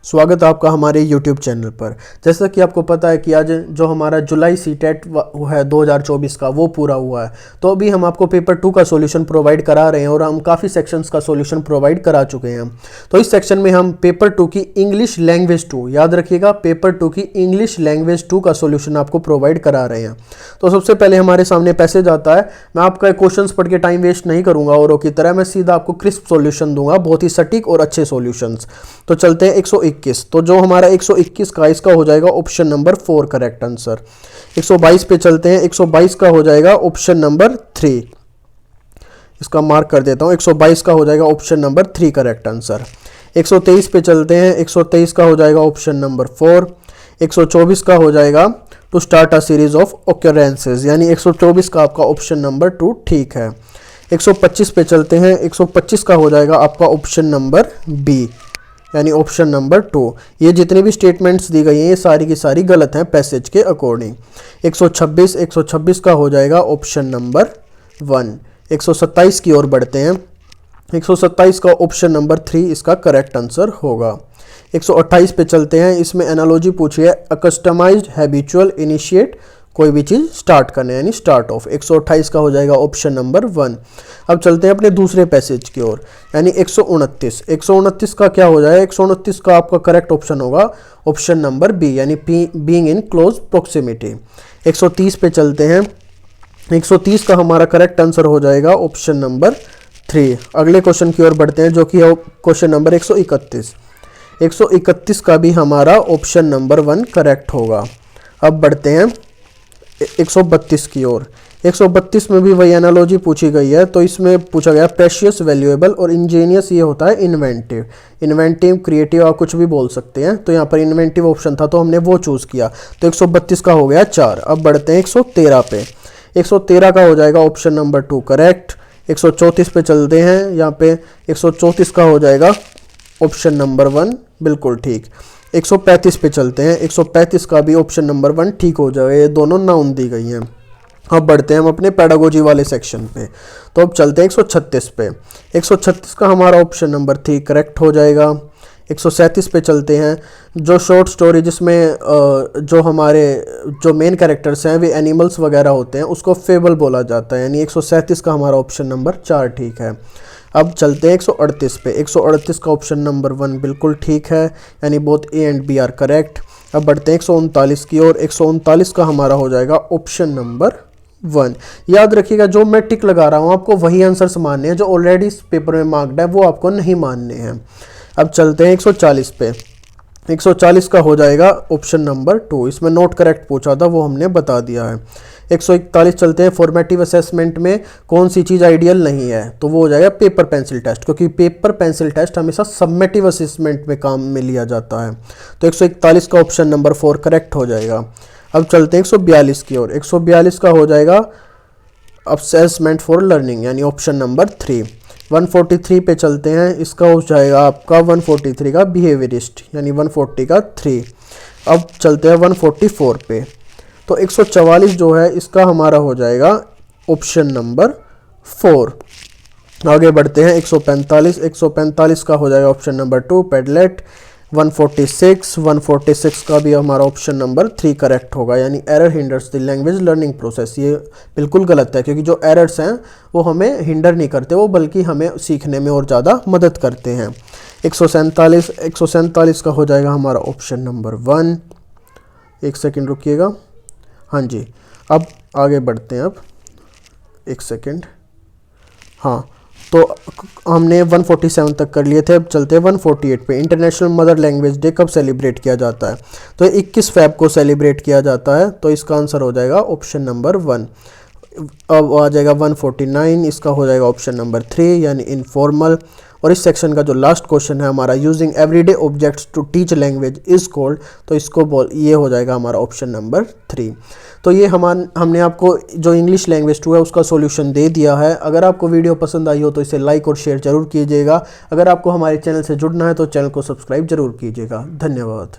स्वागत है आपका हमारे YouTube चैनल पर। जैसा कि आपको पता है कि आज जो हमारा जुलाई सीटेट है 2024 का वो पूरा हुआ है, तो अभी हम आपको पेपर 2 का सॉल्यूशन प्रोवाइड करा रहे हैं और हम काफ़ी सेक्शंस का सॉल्यूशन प्रोवाइड करा चुके हैं। तो इस सेक्शन में हम पेपर 2 की इंग्लिश लैंग्वेज 2, याद रखिएगा पेपर 2 की इंग्लिश लैंग्वेज 2 का सॉल्यूशन आपको प्रोवाइड करा रहे हैं। तो सबसे पहले हमारे सामने पैसेज आता है। मैं आपका क्वेश्चन पढ़ के टाइम वेस्ट नहीं करूँगा औरों की तरह, मैं सीधा आपको क्रिस्प सॉल्यूशन दूंगा, बहुत ही सटीक और अच्छे सॉल्यूशंस। तो चलते हैं 121। तो जो हमारा 121 का इसका हो जाएगा ऑप्शन नंबर 4 करेक्ट आंसर। 122 पे चलते हैं। 122 का हो जाएगा ऑप्शन नंबर 3, इसका मार्क कर देता हूं। 122 का हो जाएगा ऑप्शन नंबर 3 करेक्ट आंसर। 123 पे चलते हैं। 123 का हो जाएगा ऑप्शन नंबर 4। 124 का हो जाएगा to start a series of occurrences, यानी 124 का आपका ऑप्शन नंबर 2 ठीक है। 125 पे चलते हैं। 125 का हो जाएगा आपका ऑप्शन नंबर बी, यानी ऑप्शन नंबर 2। ये जितनी भी स्टेटमेंट्स दी गई हैं ये सारी की सारी गलत हैं पैसेज के अकॉर्डिंग। 126 का हो जाएगा ऑप्शन नंबर 1। 127 की ओर बढ़ते हैं। 127 का ऑप्शन नंबर 3 इसका करेक्ट आंसर होगा। 128 पे चलते हैं। इसमें एनालॉजी पूछी है, अ कस्टमाइज्ड हैबिचुअल इनिशिएट, कोई भी चीज़ स्टार्ट करने यानी स्टार्ट ऑफ। 128 का हो जाएगा ऑप्शन नंबर 1। अब चलते हैं अपने दूसरे पैसेज की ओर, यानी 129। 129 का क्या हो जाएगा? 129 का आपका करेक्ट ऑप्शन होगा ऑप्शन नंबर बी, यानी बीइंग इन क्लोज प्रोक्सिमिटी। 130 पे चलते हैं। 130 का हमारा करेक्ट आंसर हो जाएगा ऑप्शन नंबर 3। अगले क्वेश्चन की ओर बढ़ते हैं जो कि है क्वेश्चन नंबर 131। 131 का भी हमारा ऑप्शन नंबर 1 करेक्ट होगा। अब बढ़ते हैं 132 की ओर। 132 में भी वही एनालॉजी पूछी गई है। तो इसमें पूछा गया प्रेशियस, वैल्यूएबल और इंजीनियस, ये होता है इन्वेंटिव। इन्वेंटिव, क्रिएटिव आप कुछ भी बोल सकते हैं। तो यहाँ पर इन्वेंटिव ऑप्शन था तो हमने वो चूज़ किया। तो 132 का हो गया 4। अब बढ़ते हैं 113 पे। 113 का हो जाएगा ऑप्शन नंबर 2 करेक्ट। 134 पे चलते हैं। यहाँ पे 134 का हो जाएगा ऑप्शन नंबर 1 बिल्कुल ठीक। 135 पे चलते हैं। 135 का भी ऑप्शन नंबर 1 ठीक हो जाएगा, ये दोनों नाउन दी गई हैं। अब बढ़ते हैं हम अपने पेडागोजी वाले सेक्शन पे। तो अब चलते हैं 136 पे। 136 का हमारा ऑप्शन नंबर 3 करेक्ट हो जाएगा। 137 पे चलते हैं। जो शॉर्ट स्टोरी जिसमें जो हमारे जो मेन कैरेक्टर्स हैं वे एनिमल्स वगैरह होते हैं उसको फेबल बोला जाता है, यानी 137 का हमारा ऑप्शन नंबर 4 ठीक है। अब चलते हैं 138 पे। 138 का ऑप्शन नंबर 1 बिल्कुल ठीक है, यानी both A and B are correct. अब बढ़ते हैं 139 की ओर। 139 का हमारा हो जाएगा ऑप्शन नंबर 1। याद रखिएगा जो मैं टिक लगा रहा हूँ आपको वही आंसर्स मानने हैं, जो ऑलरेडी इस पेपर में मार्क्ड है वो आपको नहीं मानने हैं। अब चलते हैं 140 पे। 140 का हो जाएगा ऑप्शन नंबर 2। इसमें नोट करेक्ट पूछा था वो हमने बता दिया है। 141 चलते हैं। फॉर्मेटिव असेसमेंट में कौन सी चीज़ आइडियल नहीं है? तो वो हो जाएगा पेपर पेंसिल टेस्ट, क्योंकि पेपर पेंसिल टेस्ट हमेशा सबमेटिव असेसमेंट में काम में लिया जाता है। तो 141 का ऑप्शन नंबर 4 करेक्ट हो जाएगा। अब चलते हैं 142 की ओर। 142 का हो जाएगा असेसमेंट फॉर लर्निंग, यानी ऑप्शन नंबर 3। 143 पे चलते हैं। इसका हो जाएगा आपका 143 का बिहेवियरिस्ट, यानी 140 का 3। अब चलते हैं 144 पे। तो 144 जो है इसका हमारा हो जाएगा ऑप्शन नंबर 4। आगे बढ़ते हैं 145। 145 का हो जाएगा ऑप्शन नंबर 2 पेडलेट। 146 का भी हमारा ऑप्शन नंबर 3 करेक्ट होगा, यानी error hinders the language learning process. ये बिल्कुल गलत है, क्योंकि जो एरर्स हैं वो हमें हिंडर नहीं करते, वो बल्कि हमें सीखने में और ज़्यादा मदद करते हैं। 147 का हो जाएगा हमारा ऑप्शन नंबर 1। एक सेकेंड रुकिएगा। हाँ जी, अब आगे बढ़ते हैं। अब एक सेकेंड। हाँ, तो हमने 147 तक कर लिए थे। अब चलते हैं 148 पे। इंटरनेशनल मदर लैंग्वेज डे कब सेलिब्रेट किया जाता है? तो 21 फ़रवरी को सेलिब्रेट किया जाता है। तो इसका आंसर हो जाएगा ऑप्शन नंबर 1। अब आ जाएगा 149। इसका हो जाएगा ऑप्शन नंबर 3, यानी इनफॉर्मल। और इस सेक्शन का जो लास्ट क्वेश्चन है हमारा, using everyday objects to teach language is called, तो इसको ये हो जाएगा हमारा ऑप्शन नंबर 3। तो ये हमने आपको जो इंग्लिश लैंग्वेज 2 है उसका सॉल्यूशन दे दिया है। अगर आपको वीडियो पसंद आई हो तो इसे लाइक और शेयर जरूर कीजिएगा। अगर आपको हमारे चैनल से जुड़ना है तो चैनल को सब्सक्राइब जरूर कीजिएगा। धन्यवाद।